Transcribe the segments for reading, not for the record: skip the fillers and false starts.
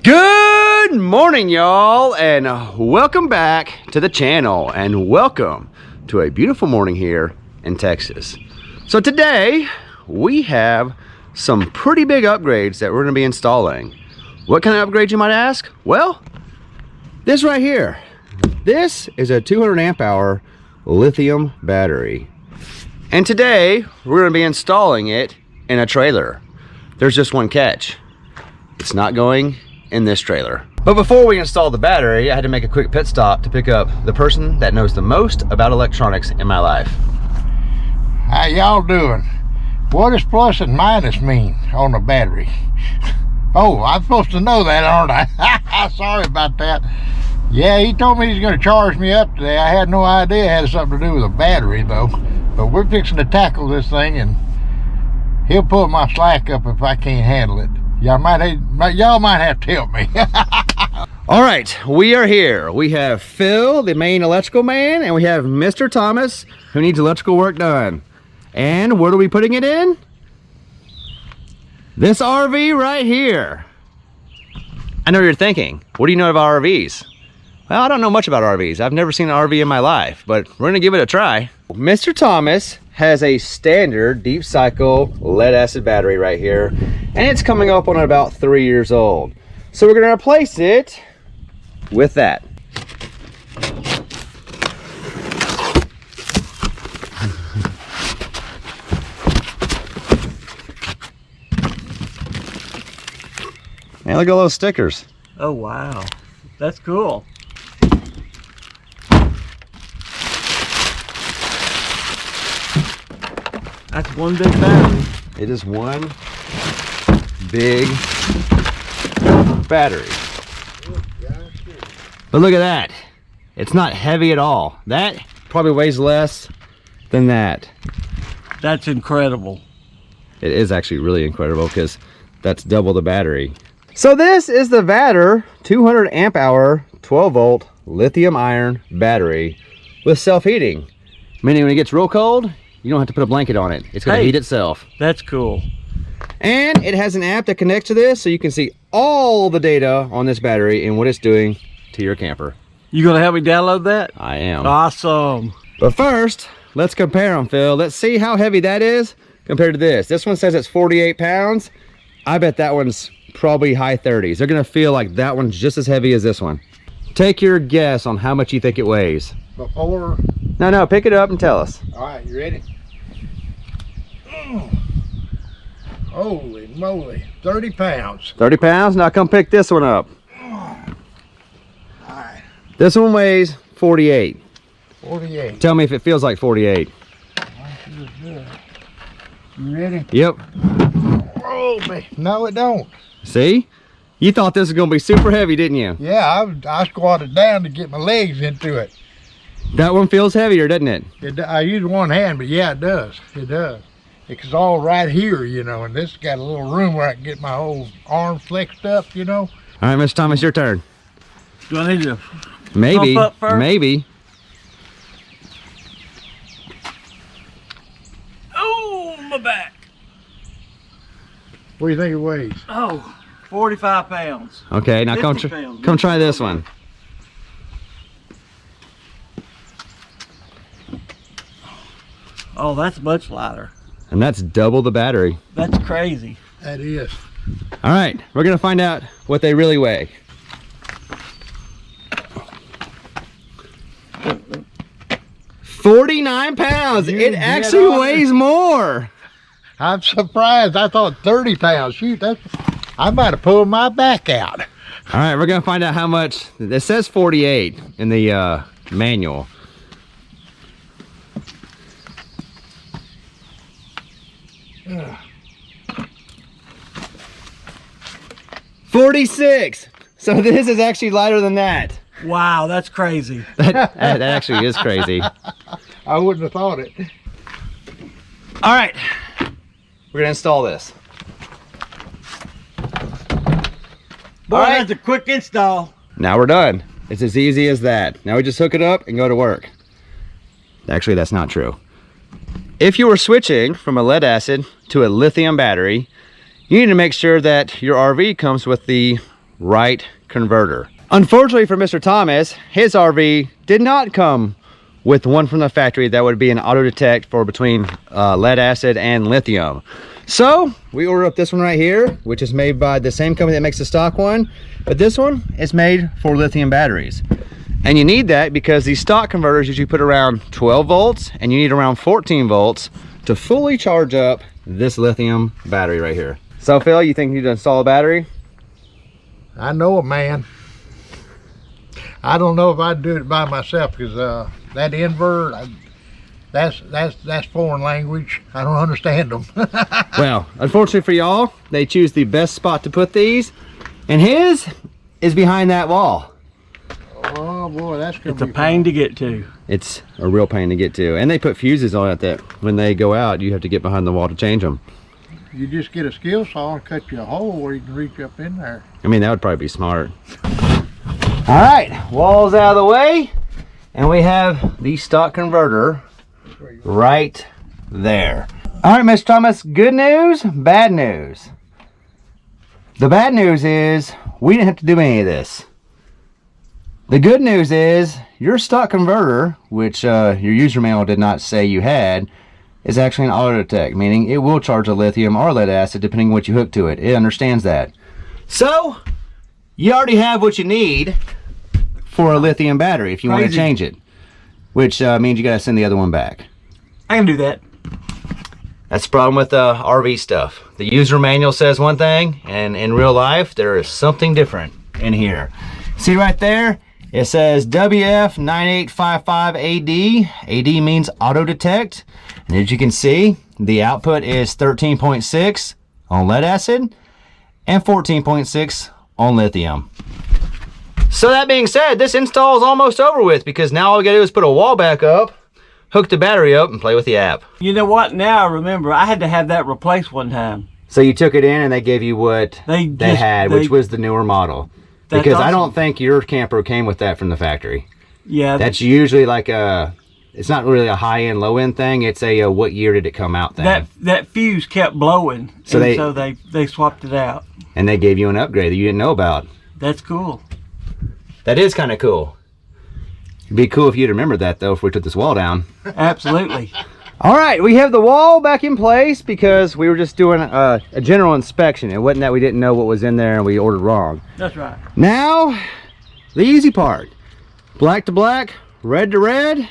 Good morning, y'all, and welcome back to the channel, and welcome to a beautiful morning here in Texas. So today we have some pretty big upgrades that we're going to be installing. What kind of upgrades, you might ask? Well, this right here. This is a 200 amp hour lithium battery, and today we're going to be installing it in a trailer. There's just one catch: it's not going in this trailer. But before we install the battery, I had to make a quick pit stop to pick up the person that knows the most about electronics in my life. How y'all doing? What does plus and minus mean on a battery? Oh, I'm supposed to know that, aren't I? Sorry about that. Yeah, he told me he's going to charge me up today. I had no idea it had something to do with a battery, though. But we're fixing to tackle this thing, and he'll pull my slack up if I can't handle it. Y'all might have to help me. All right, we are here. We have Phil, the main electrical man, and we have Mr. Thomas, who needs electrical work done. And what are we putting it in? This RV right here. I know what you're thinking. What do you know about RVs? Well, I don't know much about RVs. I've never seen an RV in my life, but we're gonna give it a try. Mr. Thomas has a standard deep cycle lead acid battery right here, and it's coming up on about 3 years old. So we're gonna replace it with that. Man, look at all those stickers. Oh wow, that's cool. That's one big battery. It is one big battery. But look at that. It's not heavy at all. That probably weighs less than that. That's incredible. It is actually really incredible because that's double the battery. So this is the Vatrer 200 amp hour 12 volt lithium iron battery with self-heating. Meaning when it gets real cold, you don't have to put a blanket on it. It's going to heat itself. That's cool. And it has an app that connects to this, so you can see all the data on this battery and what it's doing to your camper. You gonna help me download that? I am. Awesome. But first, let's compare them, Phil. Let's see how heavy that is compared to this. This one says it's 48 pounds. I bet that one's probably high 30s. They're gonna feel like that one's just as heavy as this one. Take your guess on how much you think it weighs. Before. No, pick it up and tell us. All right, you ready? Holy moly, 30 pounds. 30 pounds? Now come pick this one up. All right. This one weighs 48. 48. Tell me if it feels like 48. Feels good. You ready? Yep. Oh, man. No, it don't. See? You thought this was gonna be super heavy, didn't you? Yeah, I squatted down to get my legs into it. That one feels heavier, doesn't it? I use one hand, but yeah, it does. It does. It's all right here, you know, and this got a little room where I can get my whole arm flexed up, you know. All right, Mr. Thomas, your turn. Do I need to Maybe. pump up first? Maybe. Oh, my back. What do you think it weighs? Oh, 45 pounds. Okay, now 50 pounds. come try this one. Oh, that's much lighter. And that's double the battery. That's crazy. That is. All right, we're gonna find out what they really weigh. $49 pounds. You It get actually on weighs more. I'm surprised. I thought 30 pounds. Shoot, I might have pulled my back out. All right, we're gonna find out how much. It says 48 in the manual. Ugh. 46. So this is actually lighter than that. Wow, that's crazy. That actually is crazy. I wouldn't have thought it. All right, we're gonna install this. Boy, that's a quick install. Now we're done. It's as easy as that. Now we just hook it up and go to work. Actually, that's not true. If you were switching from a lead acid to a lithium battery, you need to make sure that your RV comes with the right converter. Unfortunately for Mr. Thomas, his RV did not come with one from the factory that would be an auto detect for between lead acid and lithium. So we ordered up this one right here, which is made by the same company that makes the stock one, but this one is made for lithium batteries. And you need that because these stock converters usually put around 12 volts and you need around 14 volts to fully charge up this lithium battery right here. So Phil, you think you need to install a battery? I know a man. I don't know if I'd do it by myself because that inverter, that's foreign language. I don't understand them. Well, unfortunately for y'all, they choose the best spot to put these, and his is behind that wall. Oh boy, that's gonna It's a pain to get to. It's a real pain to get to, and they put fuses on it that when they go out, you have to get behind the wall to change them. You just get a skill saw and cut you a hole where you can reach up in there. I mean, that would probably be smart. All right, wall's out of the way, and we have the stock converter right there. All right, Mr. Thomas, good news, bad news. The bad news is we didn't have to do any of this. The good news is your stock converter, which your user manual did not say you had, is actually an auto detect, meaning it will charge a lithium or lead acid depending on what you hook to it. It understands that. So you already have what you need for a lithium battery if you want to change it, which means you got to send the other one back. I can do that. That's the problem with RV stuff. The user manual says one thing, and in real life there is something different in here. See right there? It says WF9855AD. AD means auto detect. And as you can see, the output is 13.6 on lead acid and 14.6 on lithium. So that being said, this install is almost over with because now all we gotta do is put a wall back up, hook the battery up, and play with the app. You know what? Now I remember I had to have that replaced one time. So you took it in and they gave you what they had, which was the newer model. Because awesome. I don't think your camper came with that from the factory. Yeah. That's usually like a, it's not really a high-end, low-end thing. It's a what year did it come out thing. That fuse kept blowing, so they swapped it out. And they gave you an upgrade that you didn't know about. That's cool. That is kind of cool. It'd be cool if you'd remember that, though, if we took this wall down. Absolutely. All right, we have the wall back in place because we were just doing a general inspection. It wasn't that we didn't know what was in there and we ordered wrong. That's right. Now, the easy part. Black to black, red to red,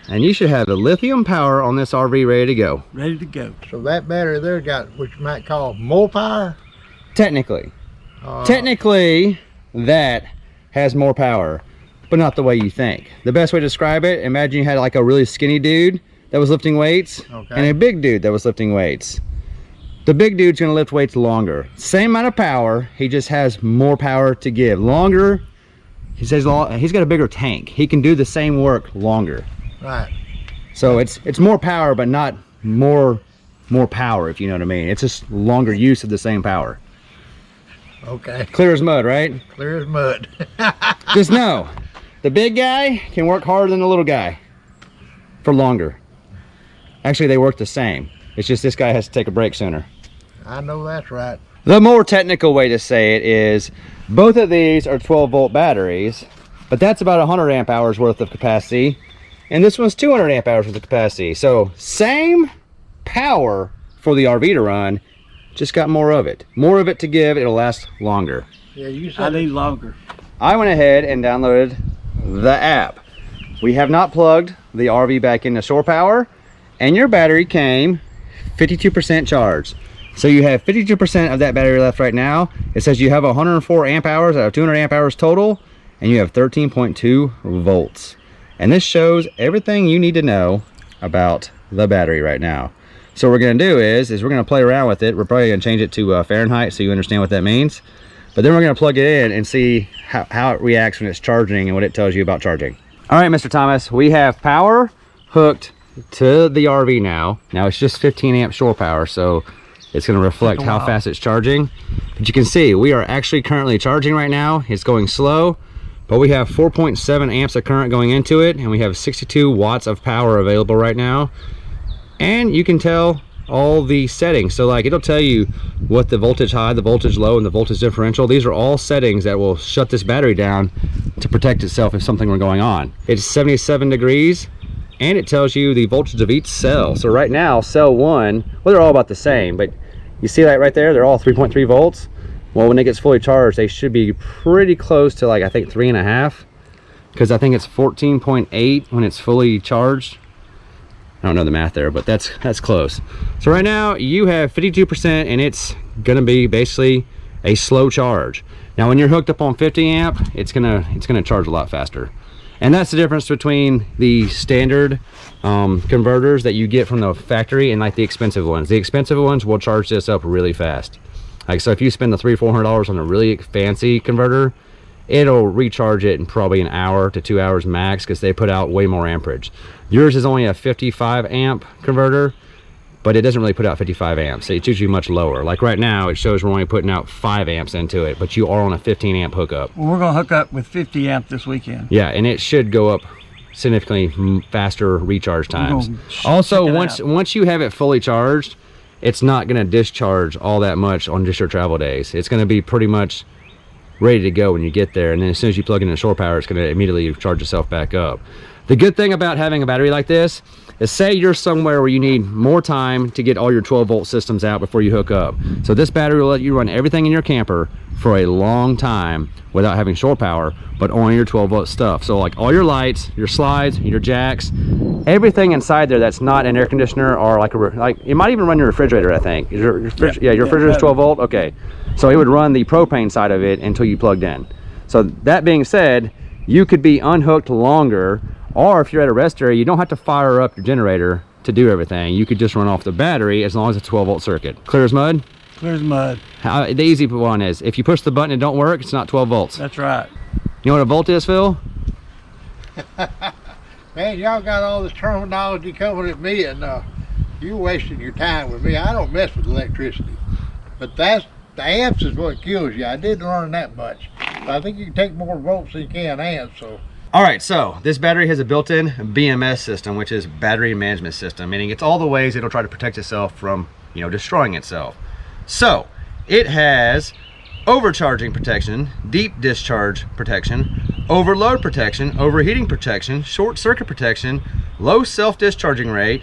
and you should have the lithium power on this RV ready to go. Ready to go. So that battery there got what you might call more power? Technically. Technically, that has more power, but not the way you think. The best way to describe it, imagine you had like a really skinny dude that was lifting weights, and a big dude that was lifting weights. The big dude's gonna lift weights longer. Same amount of power, he just has more power to give. Longer, he says he's got a bigger tank. He can do the same work longer. Right. So it's more power, but not more power, if you know what I mean. It's just longer use of the same power. Okay. Clear as mud, right? Clear as mud. Just know, the big guy can work harder than the little guy for longer. Actually, they work the same. It's just this guy has to take a break sooner. I know that's right. The more technical way to say it is both of these are 12-volt batteries, but that's about 100 amp hours worth of capacity, and this one's 200 amp hours worth of capacity. So same power for the RV to run, just got more of it. More of it to give, it'll last longer. Yeah, you said I need longer. I went ahead and downloaded the app. We have not plugged the RV back into shore power, and your battery came 52% charged. So you have 52% of that battery left right now. It says you have 104 amp hours out of 200 amp hours total, and you have 13.2 volts. And this shows everything you need to know about the battery right now. So what we're gonna do is we're gonna play around with it. We're probably gonna change it to Fahrenheit so you understand what that means. But then we're gonna plug it in and see how it reacts when it's charging and what it tells you about charging. All right, Mr. Thomas, we have power hooked to the RV now. Now it's just 15 amp shore power, so it's going to reflect how fast it's charging. But you can see we are actually currently charging right now. It's going slow, but we have 4.7 amps of current going into it, and we have 62 watts of power available right now. And you can tell all the settings. So like it'll tell you what the voltage high, the voltage low, and the voltage differential. These are all settings that will shut this battery down to protect itself if something were going on. It's 77 degrees, and it tells you the voltage of each cell. So right now, cell 1, well, they're all about the same, but you see that right there, they're all 3.3 volts. Well, when it gets fully charged, they should be pretty close to like, I think 3.5, because I think it's 14.8 when it's fully charged. I don't know the math there, but that's close. So right now you have 52%, and it's gonna be basically a slow charge. Now when you're hooked up on 50 amp, it's gonna charge a lot faster. And that's the difference between the standard converters that you get from the factory and like the expensive ones. The expensive ones will charge this up really fast. Like, so if you spend the $300-400 on a really fancy converter, it'll recharge it in probably an hour to 2 hours max, because they put out way more amperage. Yours is only a 55 amp converter, but it doesn't really put out 55 amps. It's usually much lower. Like right now, it shows we're only putting out 5 amps into it, but you are on a 15 amp hookup. Well, we're gonna hook up with 50 amp this weekend. Yeah, and it should go up significantly faster recharge times. Also, once you have it fully charged, it's not gonna discharge all that much on just your travel days. It's gonna be pretty much ready to go when you get there, and then as soon as you plug in the shore power, it's going to immediately charge itself back up. The good thing about having a battery like this is, say you're somewhere where you need more time to get all your 12-volt systems out before you hook up. So this battery will let you run everything in your camper for a long time without having shore power, but only your 12-volt stuff. So like all your lights, your slides, your jacks, everything inside there that's not an air conditioner, or like it might even run your refrigerator, I think. Your refrigerator is 12 volt. Okay, so it would run the propane side of it until you plugged in. So that being said, you could be unhooked longer, or if you're at a rest area, you don't have to fire up your generator to do everything. You could just run off the battery as long as it's a 12-volt circuit. Clear as mud? Clear as mud. The easy one is, if you push the button and it don't work, it's not 12 volts. That's right. You know what a volt is, Phil? Man, y'all got all this terminology coming at me, and you're wasting your time with me. I don't mess with electricity, but the amps is what kills you. I didn't learn that much. But I think you can take more volts than you can amps. So. All right, so this battery has a built-in BMS system, which is battery management system, meaning it's all the ways it'll try to protect itself from, destroying itself. So it has overcharging protection, deep discharge protection, overload protection, overheating protection, short circuit protection, low self-discharging rate,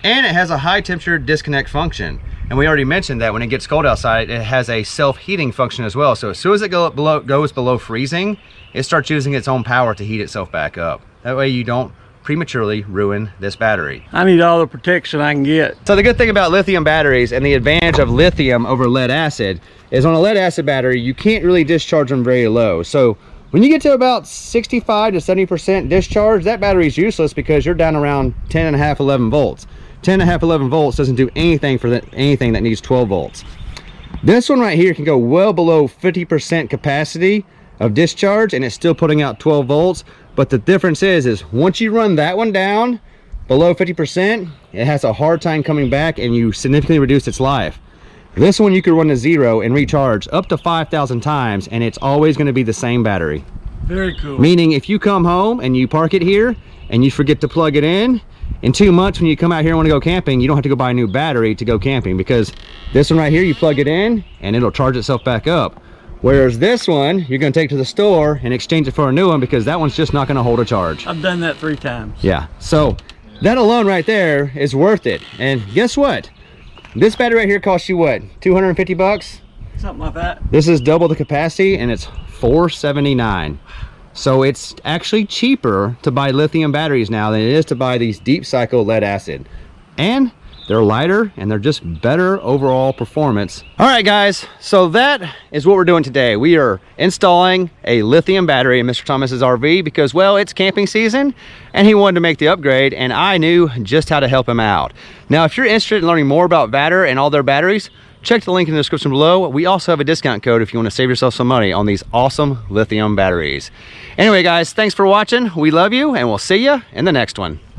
and it has a high temperature disconnect function. And we already mentioned that when it gets cold outside, it has a self-heating function as well. So as soon as it goes below freezing, it starts using its own power to heat itself back up. That way you don't prematurely ruin this battery. I need all the protection I can get. So the good thing about lithium batteries, and the advantage of lithium over lead acid, is on a lead acid battery, you can't really discharge them very low. So when you get to about 65 to 70% discharge, that battery is useless, because you're down around 10.5, 11 volts. 10.5, 11 volts doesn't do anything for anything that needs 12 volts. This one right here can go well below 50% capacity of discharge, and it's still putting out 12 volts. But the difference is once you run that one down below 50%, it has a hard time coming back, and you significantly reduce its life. This one you could run to 0 and recharge up to 5,000 times, and it's always going to be the same battery. Very cool. Meaning if you come home and you park it here and you forget to plug it in 2 months, when you come out here and want to go camping, you don't have to go buy a new battery to go camping, because this one right here, you plug it in and it'll charge itself back up. Whereas this one, you're going to take to the store and exchange it for a new one, because that one's just not going to hold a charge. I've done that 3 times. Yeah, so that alone right there is worth it. And guess what? This battery right here costs you what, 250 bucks? Something like that. This is double the capacity, and it's $479. So it's actually cheaper to buy lithium batteries now than it is to buy these deep cycle lead acid. And they're lighter, and they're just better overall performance. All right, guys, so that is what we're doing today. We are installing a lithium battery in Mr. Thomas's RV because, well, it's camping season, and he wanted to make the upgrade, and I knew just how to help him out. Now, if you're interested in learning more about Vatrer and all their batteries, check the link in the description below. We also have a discount code if you want to save yourself some money on these awesome lithium batteries. Anyway, guys, thanks for watching. We love you, and we'll see you in the next one.